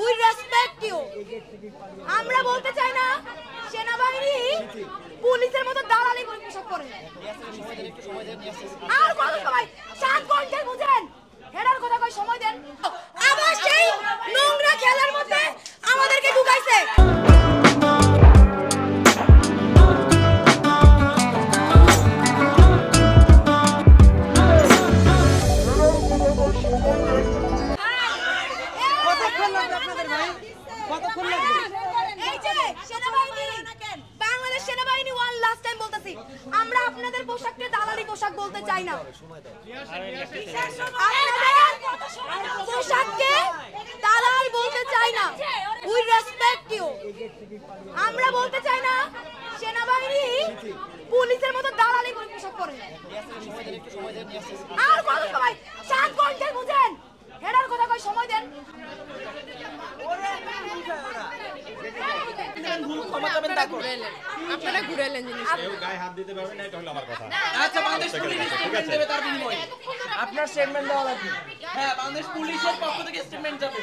We respect you. আমরা বলতে চাই না সেনাবাহিনী পুলিশের মতো দালালি করে পোশাক পরে। আর কত সময় 7 ঘন্টা বুঝেন হেডার কথা কই সময় দেন। আবার সেই নোংরা খেলার মধ্যে আমাদেরকে ঢুকাইছে। বাংলাদেশ সেনাবাহিনী ওয়ান লাস্ট টাইম বলতেছি, আমরা আপনাদের পোশাককে দালালি পোশাক বলতে চাই না। আপনাদের পোশাককে দালাল বলতে চাই না। We respect you. আমরা বলতে চাই না সেনাবাহিনী পুলিশের মতো দালালি করে পোশাক পরে। আর কত সময় 7 ঘন্টা বুঝেন হেডার কথা কই সময় দেন। আপনারা ঘুরাইলেন জিনিস কেউ গায়ে হাত দিতে পারবে না, এটা হলো আমার কথা। আচ্ছা, বাংলাদেশ পুলিশ স্টেটমেন্ট দেবে তার বিনিময়ে আপনার স্টেটমেন্ট দেওয়া লাগবে। হ্যাঁ, বাংলাদেশ পুলিশের পক্ষ থেকে স্টেটমেন্ট যাবে।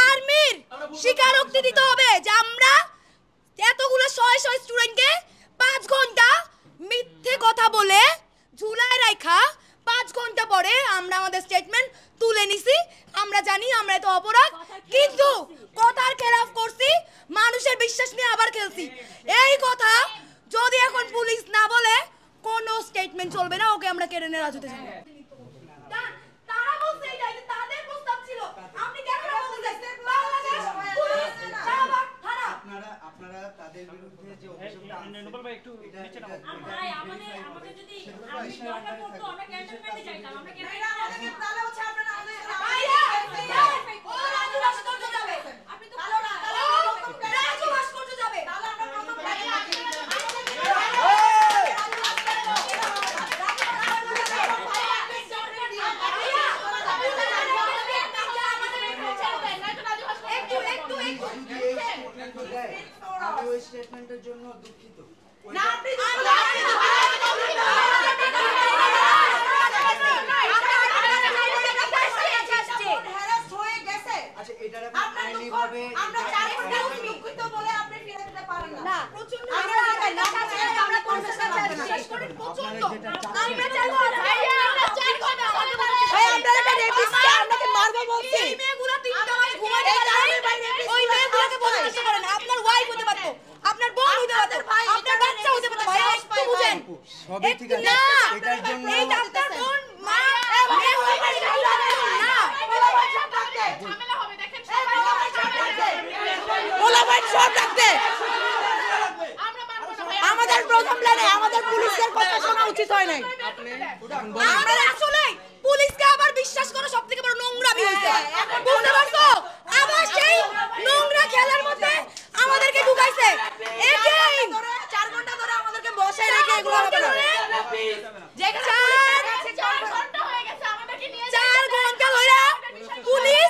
আর্মির স্বীকারোক্তি দিতে হবে যে আমরা এতগুলো শয় স্টুডেন্টকে 5 ঘন্টা মিথ্যে কথা বলে ঝুলায় রাখা, 5 ঘন্টা পরে আমরা আমাদের স্টেটমেন্ট তুলে নিছি। আমরা জানি আমরা এত অপরাধ, কিন্তু কথার খেলাফ করছি, মানুষের বিশ্বাস নিয়ে আবার খেলছি। এই কথা যদি এখন পুলিশ না বলে কোনো স্টেটমেন্ট চলবে না, ওকে আমরা কেড়ে নিয়ে রাজুতে যাব। তারা বলছে এটা তাদের প্রস্তাব ছিল। আপনি কেন বলতেছেন বাংলাদেশ পুলিশ শাহবাগ থানা আপনারা তাদের বিরুদ্ধে যে অভিযোগটা আনছেন নোবেল ভাই একটু নিচে নাও। ভাই আমাদের যদি আমি দরকার পড়তো আমরা ক্যান্টনমেন্টে যাইতাম। আমরা ক্যান্টনমেন্টে তাহলে হচ্ছে আপনারা ভাইয়া ও রাজু ভাস্কর্য যাবে। আপনি তো রাজু ভাস্কর্য যাবে। তাহলে আমরা প্রথম আমি ওই স্টেটমেন্টের জন্য দুঃখিত। না আপনি আচ্ছা, এটার আইনিভাবে আমরা চারি দুঃখিত বলে আপনি ফিরে দিতে পারেন না। প্রচন্ড আমরা শেষ করে প্রচন্ড আমরা চাইবো ভাইয়া আমরা 4 ঘন্টা ভাই আপনারা একটা রেপিস্ট আপনাকে মারবো বলছি। এই মেয়েগুলো 3টা মাস ঘুমাতে পারে না। ওই মেয়েগুলোকে বলতে পারেন আপনার ওয়াইফ হতে পারতো, আপনার বোন হতে পারতো, আপনার বাচ্চা হতে পারতো। ভাই একটু বুঝেন সবই ঠিক আছে। এটার জন্য এই ডাক্তার বোন মা মেয়ে হতে পারে না। ঝামেলা হবে দেখেন ওলা ভাই সব ডাকতে আমাদের প্রথম লাইনে আমাদের পুলিশের কথা শোনা উচিত হয় নাই। আমরা আসলে পুলিশকে আবার বিশ্বাস করা সবথেকে বড় নোংরামি হইছে। বুঝতে পারছো? আবার সেই নোংরা খেলার মধ্যে আমাদেরকে ঢুকাইছে। এগেইন 4 ঘন্টা ধরে আমাদেরকে বসায় রেখে এগুলো হবে না। 4 ঘন্টা হয়ে গেছে আমাদেরকে নিয়ে 4 ঘন্টা ধরে পুলিশ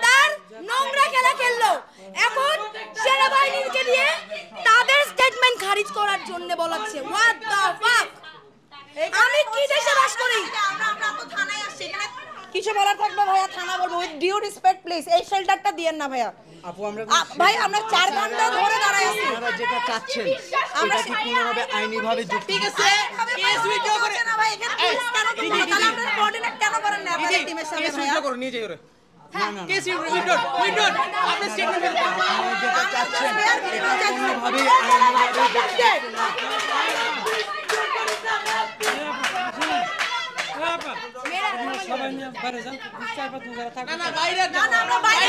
তার নোংরা খেলা খেললো। এখন সেনাবাহিনীকে দিয়ে তাদের স্টেটমেন্ট খারিজ করার জন্য বলাচ্ছে। What the fuck! আমি কি দেশে বাস করি? আমরা তো থানায় আসছি, এখানে কিছু বলার থাকবে ভাইয়া থানা বলবো। উইথ ডিউ রেসপেক্ট প্লিজ এই শেল্টারটা দিয়েন না ভাইয়া। আপু আমরা ভাই আমরা 4 ঘন্টা ধরে দাঁড়ায় আছি। আপনারা যেটা চাচ্ছেন এটা কি কোনোভাবে আইনিভাবে যুক্তি? ঠিক আছে কেস উইথড্র করে না ভাই। এখানে পুলিশ কেন করবে? তাহলে আপনারা কোঅর্ডিনেট কেন করেন না আপনাদের টিমের সাথে? কেস উইথড্র করুন, নিয়ে যাই ওরে। না কেস উইথড্র আপনি স্টেটমেন্ট দিন। যেটা চাচ্ছেন এটা কোনোভাবে আইনিভাবে যুক্তি না, আমরা বাইরে